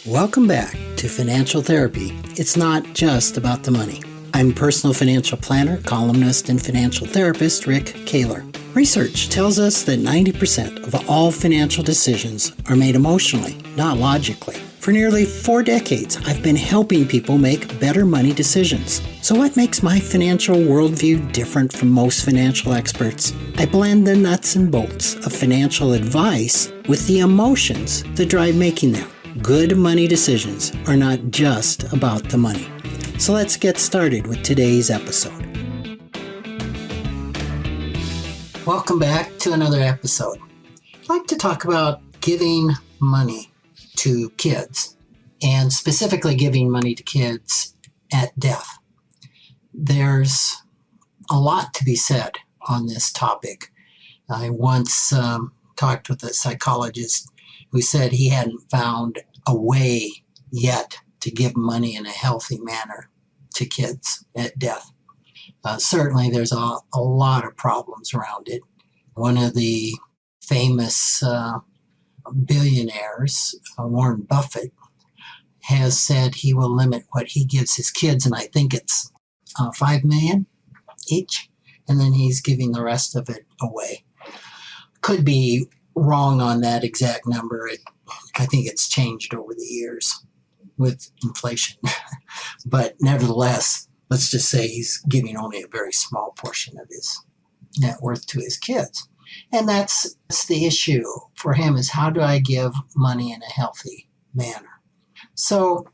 Welcome back to Financial Therapy. It's not just about the money. I'm personal financial planner, columnist, and financial therapist Rick Kahler. Research tells us that 90% of all financial decisions are made emotionally, not logically. For nearly 4 decades, I've been helping people make better money decisions. So what makes my financial worldview different from most financial experts? I blend the nuts and bolts of financial advice with the emotions that drive making them. Good money decisions are not just about the money. So let's get started with today's episode. Welcome back to another episode. I'd like to talk about giving money to kids, and specifically giving money to kids at death. There's a lot to be said on this topic. I once talked with a psychologist who said he hadn't found a way yet to give money in a healthy manner to kids at death. Certainly there's a lot of problems around it. One of the famous billionaires, Warren Buffett, has said he will limit what he gives his kids, and I think it's $5 million each, and then he's giving the rest of it away. Could be wrong on that exact number. I think it's changed over the years with inflation. But nevertheless, let's just say he's giving only a very small portion of his net worth to his kids. And that's the issue for him, is how do I give money in a healthy manner? So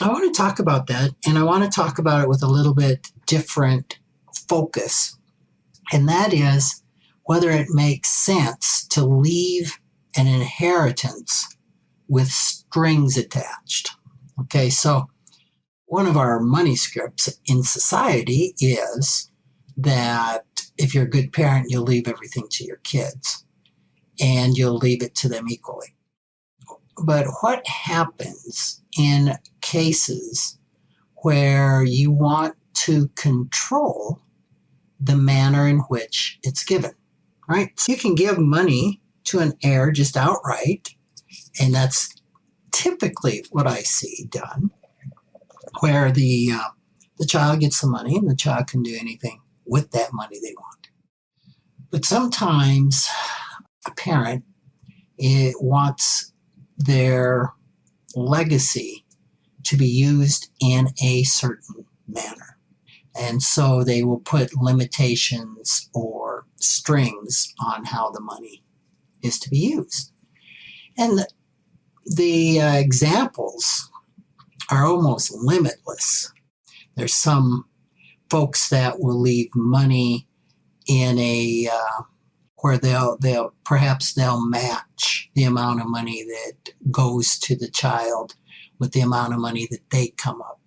I want to talk about that, and I want to talk about it with a little bit different focus. And that is whether it makes sense to leave an inheritance with strings attached. Okay, so one of our money scripts in society is that if you're a good parent, you'll leave everything to your kids and you'll leave it to them equally. But what happens in cases where you want to control the manner in which it's given, right? So you can give money to an heir just outright, and that's typically what I see done, where the child gets the money and the child can do anything with that money they want. But sometimes a parent wants their legacy to be used in a certain manner. And so they will put limitations or strings on how the money is to be used. And the examples are almost limitless. There's some folks that will leave money in a where they'll match the amount of money that goes to the child with the amount of money that they come up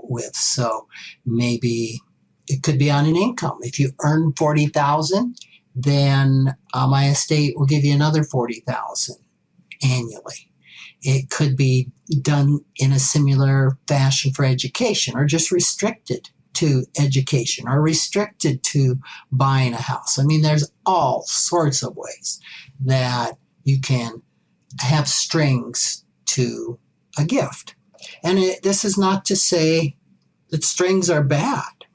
with. So maybe it could be on an income. If you earn $40,000, then my estate will give you another $40,000 annually. It could be done in a similar fashion for education, or just restricted to education, or restricted to buying a house. I mean, there's all sorts of ways that you can have strings to a gift. And this is not to say that strings are bad.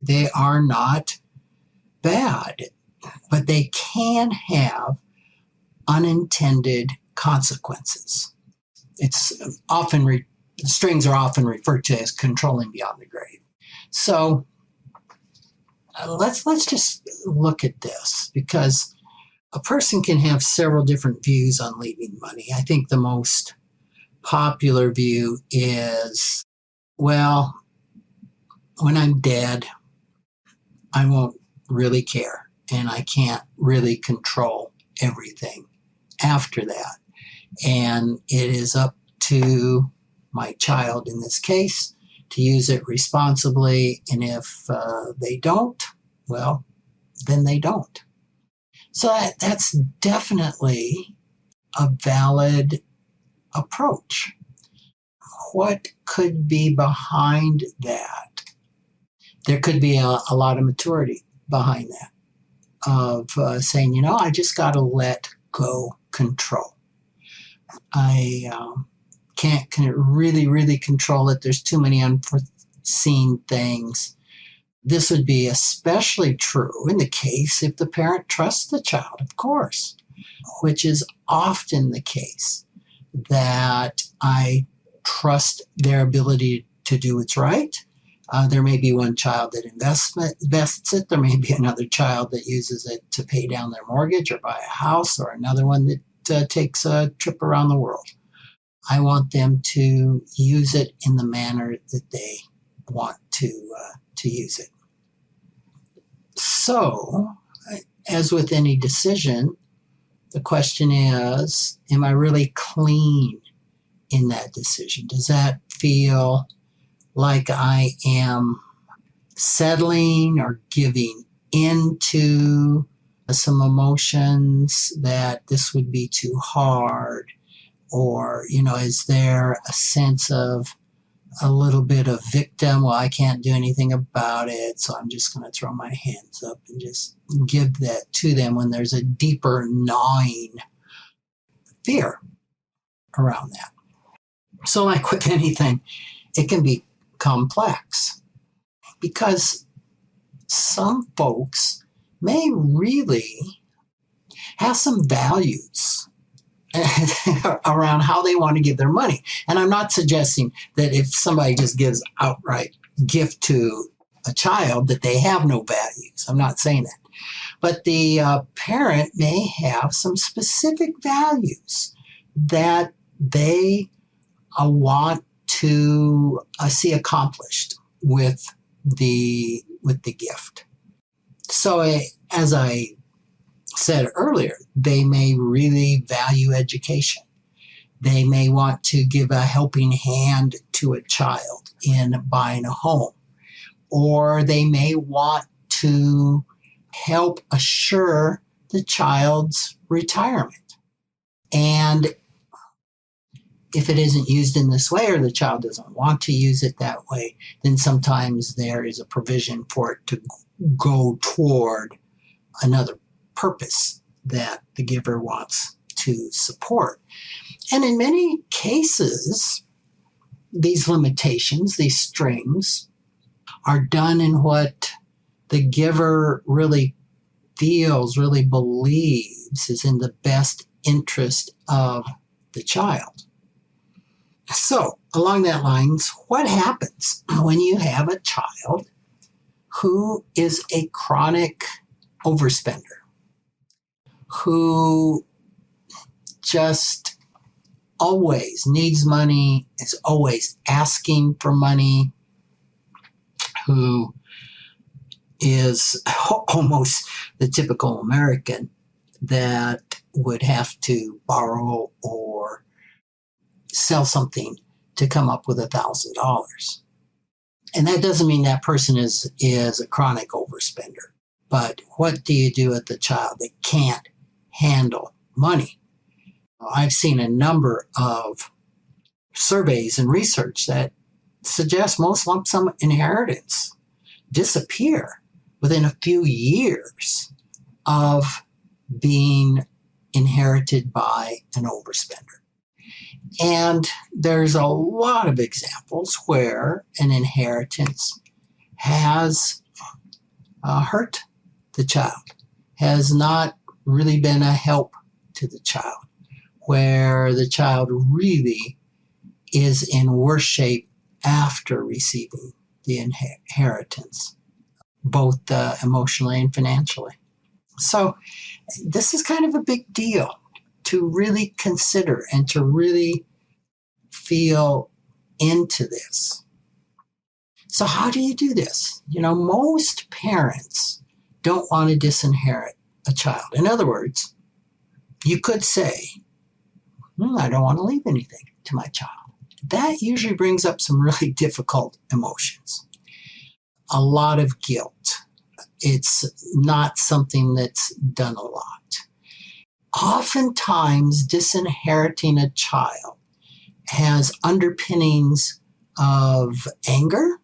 They are not bad, but they can have unintended consequences. It's often strings are often referred to as controlling beyond the grave. So let's just look at this, because a person can have several different views on leaving money. I think the most popular view is, well, when I'm dead, I won't really care, and I can't really control everything after that. And it is up to my child, in this case, to use it responsibly. And if they don't, well, then they don't. So that's definitely a valid approach. What could be behind that? There could be a lot of maturity behind that, of saying, I just got to let go control. I can really, really control it. There's too many unforeseen things. This would be especially true in the case if the parent trusts the child, of course, which is often the case, that I trust their ability to do what's right. There may be one child that invests it. There may be another child that uses it to pay down their mortgage or buy a house, or another one that takes a trip around the world. I want them to use it in the manner that they want to use it. So, as with any decision, the question is, am I really clean in that decision? Does that feel like I am settling or giving into some emotions that this would be too hard? Or, is there a sense of a little bit of victim? Well, I can't do anything about it, so I'm just going to throw my hands up and just give that to them, when there's a deeper gnawing fear around that. So like with anything, it can be complex, because some folks may really have some values around how they want to give their money. And I'm not suggesting that if somebody just gives outright gift to a child that they have no values. I'm not saying that. But the parent may have some specific values that they want to see accomplished with the gift. So as I said earlier, they may really value education. They may want to give a helping hand to a child in buying a home, or they may want to help assure the child's retirement. And if it isn't used in this way, or the child doesn't want to use it that way, then sometimes there is a provision for it to go toward another purpose that the giver wants to support. And in many cases, these limitations, these strings, are done in what the giver really feels, really believes is in the best interest of the child. So, along that lines, what happens when you have a child who is a chronic overspender, who just always needs money, is always asking for money, who is almost the typical American that would have to borrow or sell something to come up with $1,000. And that doesn't mean that person is a chronic overspender. But what do you do with the child that can't handle money? I've seen a number of surveys and research that suggest most lump sum inheritance disappear within a few years of being inherited by an overspender. And there's a lot of examples where an inheritance has hurt the child, has not really been a help to the child, where the child really is in worse shape after receiving the inheritance, both emotionally and financially. So this is kind of a big deal to really consider and to really feel into this. So how do you do this? Most parents don't want to disinherit a child. In other words, you could say, I don't want to leave anything to my child. That usually brings up some really difficult emotions. A lot of guilt. It's not something that's done a lot. Oftentimes, disinheriting a child has underpinnings of anger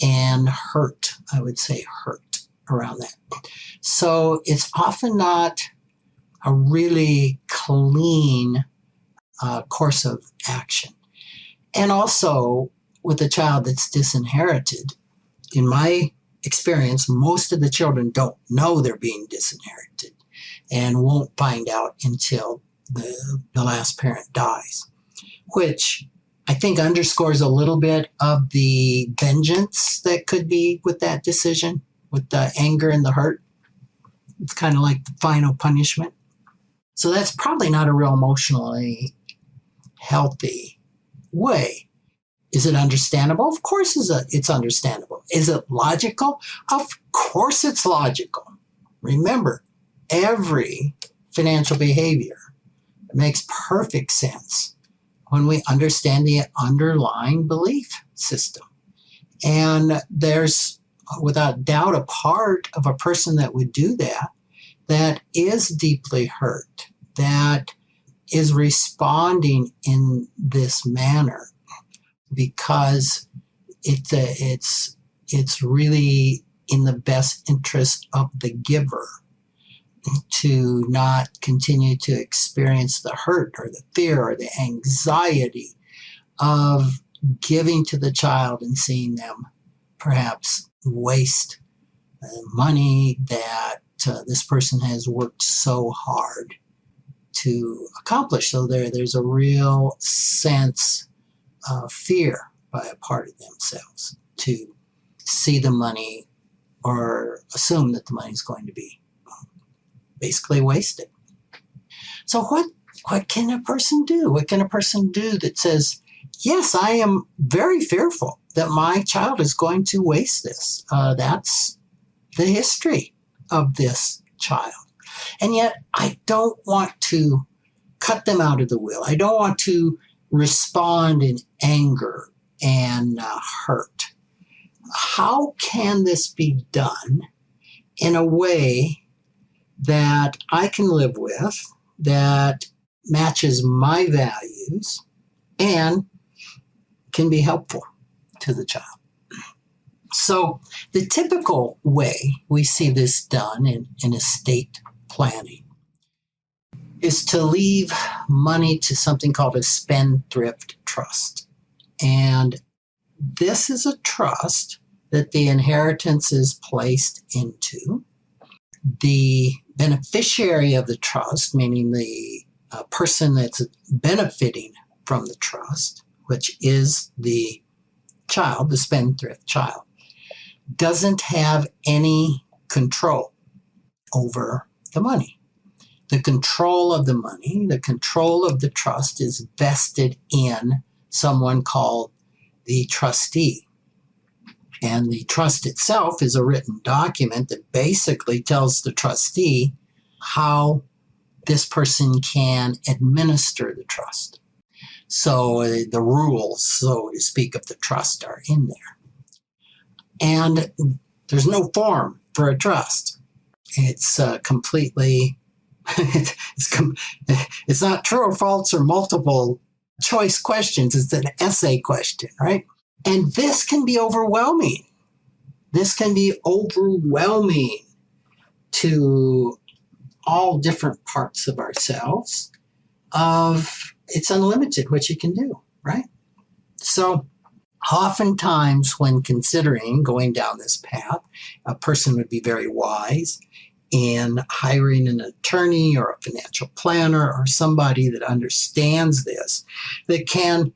and hurt. I would say hurt around that. So it's often not a really clean course of action. And also with a child that's disinherited, in my experience, most of the children don't know they're being disinherited and won't find out until the last parent dies, which I think underscores a little bit of the vengeance that could be with that decision, with the anger and the hurt. It's kind of like the final punishment. So that's probably not a real emotionally healthy way. Is it understandable? Of course it's understandable. Is it logical? Of course it's logical. Remember, every financial behavior makes perfect sense when we understand the underlying belief system. And there's, without doubt, a part of a person that would do that that is deeply hurt, that is responding in this manner because it's really in the best interest of the giver to not continue to experience the hurt or the fear or the anxiety of giving to the child and seeing them perhaps waste money that this person has worked so hard to accomplish. So there's a real sense of fear by a part of themselves to see the money or assume that the money is going to be basically wasted. So what can a person do? What can a person do that says, yes, I am very fearful that my child is going to waste this. That's the history of this child. And yet I don't want to cut them out of the will. I don't want to respond in anger and hurt. How can this be done in a way that I can live with, that matches my values, and can be helpful to the child? So the typical way we see this done in estate planning is to leave money to something called a spendthrift trust. And this is a trust that the inheritance is placed into. The beneficiary of the trust, meaning the person that's benefiting from the trust, which is the child, the spendthrift child, doesn't have any control over the money. The control of the money, the control of the trust is vested in someone called the trustee. And the trust itself is a written document that basically tells the trustee how this person can administer the trust. So the rules, so to speak, of the trust are in there. And there's no form for a trust. It's completely, it's not true or false or multiple choice questions. It's an essay question, right? And this can be overwhelming. This can be overwhelming to all different parts of ourselves. It's unlimited what you can do, right? So oftentimes when considering going down this path, a person would be very wise in hiring an attorney or a financial planner or somebody that understands this, that can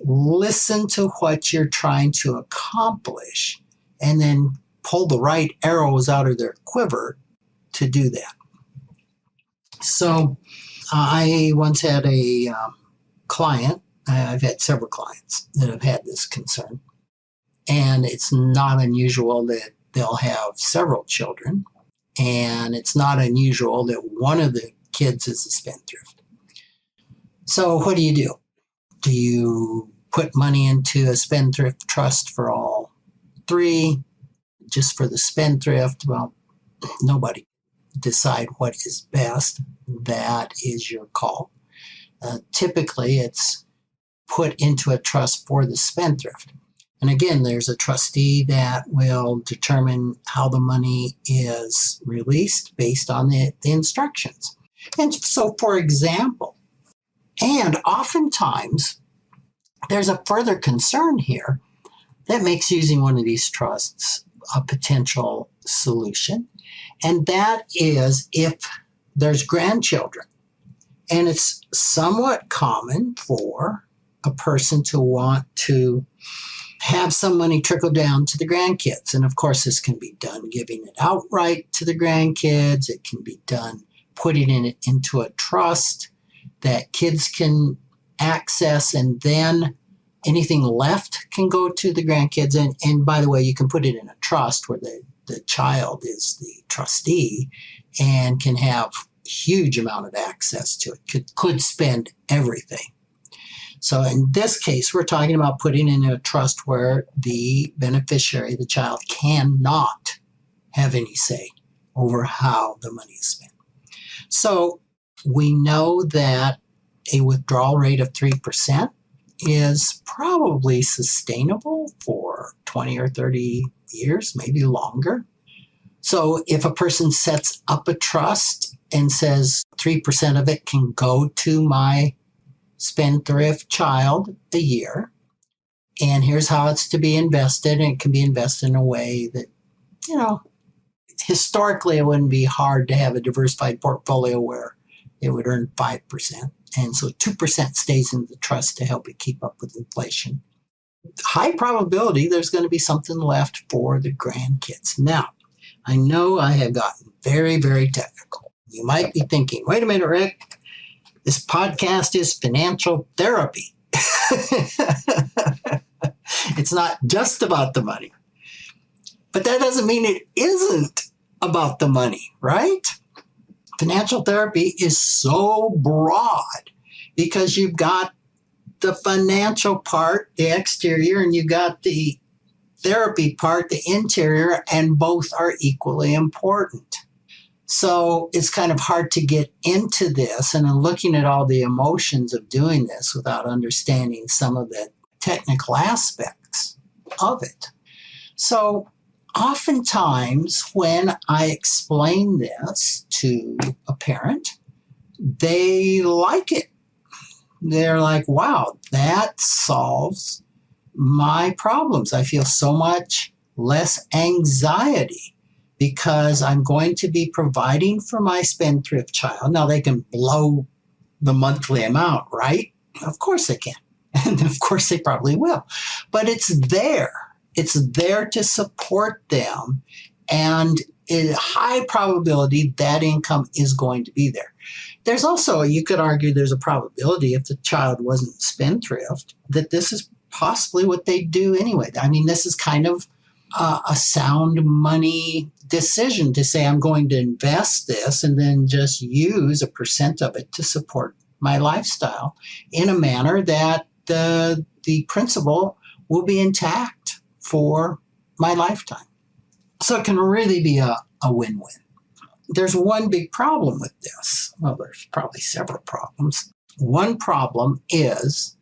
listen to what you're trying to accomplish and then pull the right arrows out of their quiver to do that. So I once had a client, I've had several clients that have had this concern, and it's not unusual that they'll have several children, and it's not unusual that one of the kids is a spendthrift. So what do? Do you put money into a spendthrift trust for all three, just for the spendthrift? Well, nobody decide what is best. That is your call. Typically, it's put into a trust for the spendthrift. And again, there's a trustee that will determine how the money is released based on the instructions. And so, for example, And oftentimes, there's a further concern here that makes using one of these trusts a potential solution. And that is if there's grandchildren. And it's somewhat common for a person to want to have some money trickle down to the grandkids. And of course, this can be done giving it outright to the grandkids. It can be done putting it into a trust that kids can access, and then anything left can go to the grandkids. And by the way, you can put it in a trust where the child is the trustee and can have huge amount of access to it, could spend everything. So in this case, we're talking about putting in a trust where the beneficiary, the child, cannot have any say over how the money is spent. So we know that a withdrawal rate of 3% is probably sustainable for 20 or 30 years, maybe longer. So if a person sets up a trust and says 3% of it can go to my spendthrift child a year, and here's how it's to be invested, and it can be invested in a way that, historically it wouldn't be hard to have a diversified portfolio where it would earn 5%. And so 2% stays in the trust to help it keep up with inflation. High probability there's going to be something left for the grandkids. Now, I know I have gotten very, very technical. You might be thinking, wait a minute, Rick, this podcast is financial therapy. It's not just about the money. But that doesn't mean it isn't about the money, right? Financial therapy is so broad because you've got the financial part, the exterior, and you've got the therapy part, the interior, and both are equally important. So it's kind of hard to get into this and looking at all the emotions of doing this without understanding some of the technical aspects of it. So oftentimes when I explain this to a parent, they like it. They're like, wow, that solves my problems. I feel so much less anxiety because I'm going to be providing for my spendthrift child. Now, they can blow the monthly amount, right? Of course they can. And of course they probably will. But it's there. It's there to support them. And in high probability that income is going to be there. There's also, you could argue there's a probability if the child wasn't spendthrift that this is possibly what they do anyway. I mean, this is kind of a sound money decision to say I'm going to invest this and then just use a percent of it to support my lifestyle in a manner that the principal will be intact for my lifetime. So it can really be a win-win. There's one big problem with this. Well, there's probably several problems. One problem is,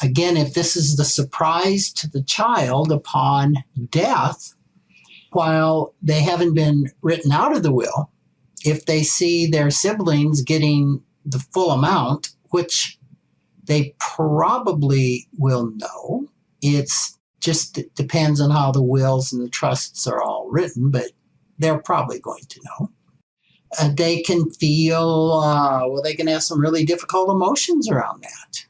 again, if this is the surprise to the child upon death, while they haven't been written out of the will, if they see their siblings getting the full amount, which they probably will know, it depends on how the wills and the trusts are all written, but they're probably going to know. They can feel, they can have some really difficult emotions around that.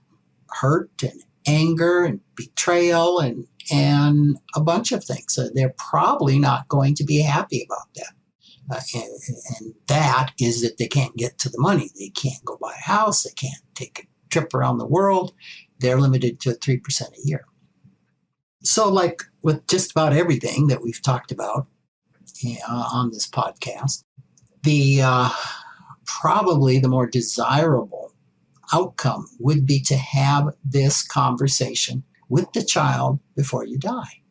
Hurt and anger and betrayal and a bunch of things. So they're probably not going to be happy about that. And that is that they can't get to the money. They can't go buy a house. They can't take a trip around the world. They're limited to 3% a year. So like with just about everything that we've talked about on this podcast, probably the more desirable outcome would be to have this conversation with the child before you die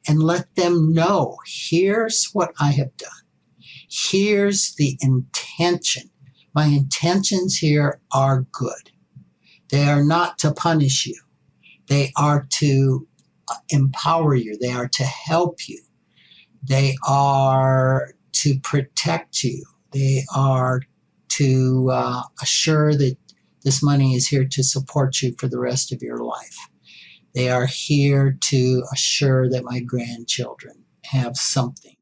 and let them know, here's what I have done. Here's the intention. My intentions here are good. They are not to punish you. They are to empower you. They are to help you. They are to protect you. They are to assure that This money is here to support you for the rest of your life. They are here to assure that my grandchildren have something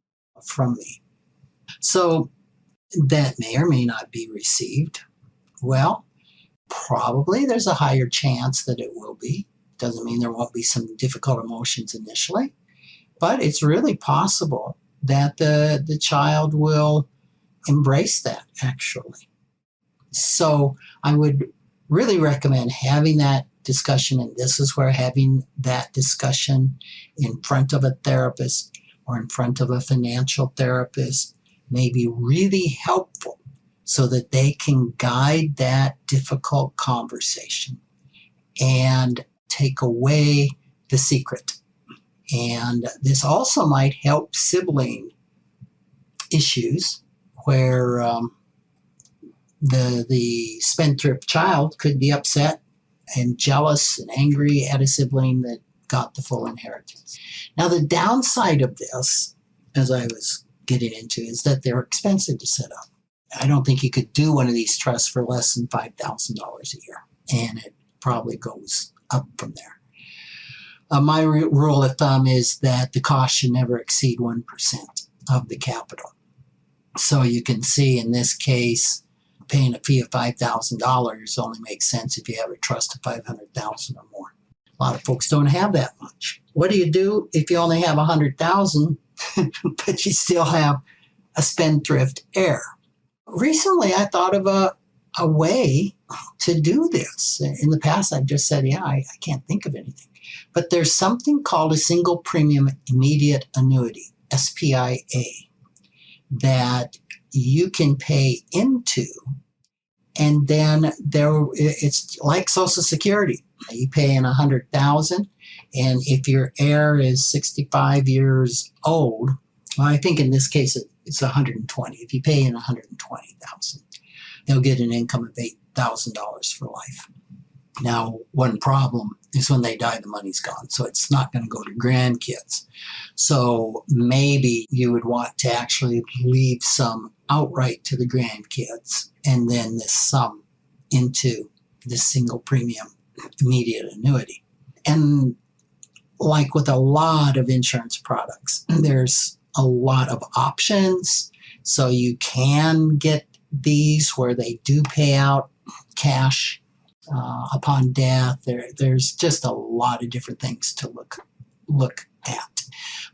from me. So that may or may not be received. Well, probably there's a higher chance that it will be. Doesn't mean there won't be some difficult emotions initially, but it's really possible that the child will embrace that, actually. So I would really recommend having that discussion, and this is where having that discussion in front of a therapist or in front of a financial therapist may be really helpful so that they can guide that difficult conversation and take away the secret. And this also might help sibling issues where the spendthrift child could be upset and jealous and angry at a sibling that got the full inheritance. Now, the downside of this, as I was getting into, is that they're expensive to set up. I don't think you could do one of these trusts for less than $5,000 a year, and it probably goes up from there. My rule of thumb is that the cost should never exceed 1% of the capital. So you can see in this case, paying a fee of $5,000 only makes sense if you have a trust of $500,000 or more. A lot of folks don't have that much. What do you do if you only have $100,000, but you still have a spendthrift heir? Recently, I thought of a way to do this. In the past, I've just said, I can't think of anything. But there's something called a single premium immediate annuity, SPIA, that you can pay into, and then it's like Social Security. You pay in $100,000, and if your heir is 65 years old, well, I think in this case it's 120. If you pay in $120,000, they'll get an income of $8,000 for life. Now, one problem is when they die, the money's gone. So it's not going to go to grandkids. So maybe you would want to actually leave some outright to the grandkids and then this sum into the single premium immediate annuity. And like with a lot of insurance products, there's a lot of options. So you can get these where they do pay out cash upon death. There's just a lot of different things to look at.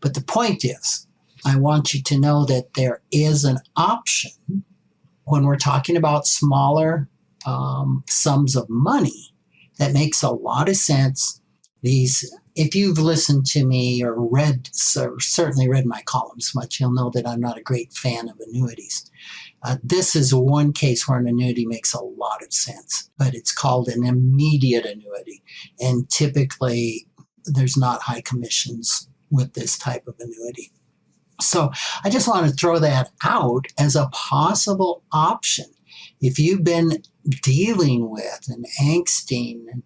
But the point is, I want you to know that there is an option when we're talking about smaller sums of money that makes a lot of sense. If you've listened to me or certainly read my columns much, you'll know that I'm not a great fan of annuities. This is one case where an annuity makes a lot of sense, but it's called an immediate annuity. And typically, there's not high commissions with this type of annuity. So I just want to throw that out as a possible option. If you've been dealing with and angsting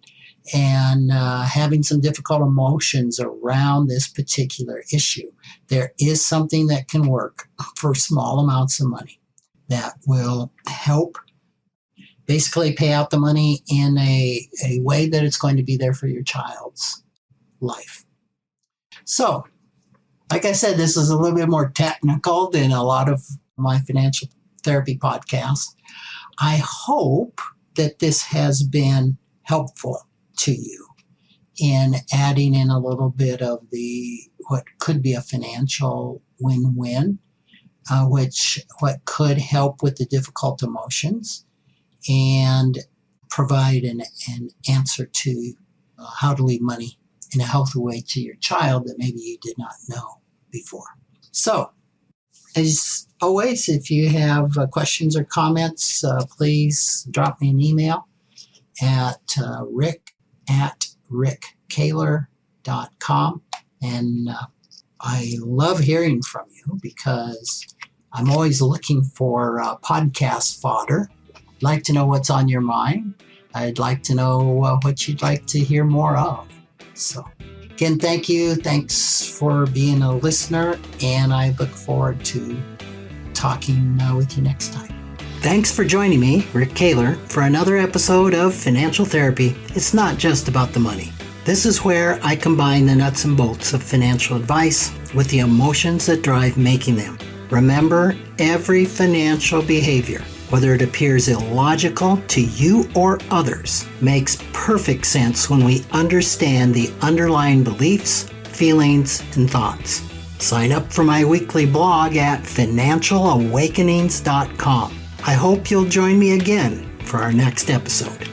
and having some difficult emotions around this particular issue, there is something that can work for small amounts of money that will help basically pay out the money in a way that it's going to be there for your child's life. So, like I said, this is a little bit more technical than a lot of my financial therapy podcasts. I hope that this has been helpful to you in adding in a little bit of what could be a financial win-win, what could help with the difficult emotions and provide an answer to how to leave money in a healthy way to your child that maybe you did not know before. So, as always, if you have questions or comments, please drop me an email at rick@rickkahler.com. And I love hearing from you because I'm always looking for podcast fodder. I'd like to know what's on your mind. I'd like to know what you'd like to hear more of. So, again, thank you. Thanks for being a listener, and I look forward to talking with you next time. Thanks for joining me, Rick Kahler, for another episode of Financial Therapy. It's not just about the money. This is where I combine the nuts and bolts of financial advice with the emotions that drive making them. Remember, every financial behavior, whether it appears illogical to you or others, makes perfect sense when we understand the underlying beliefs, feelings, and thoughts. Sign up for my weekly blog at financialawakenings.com. I hope you'll join me again for our next episode.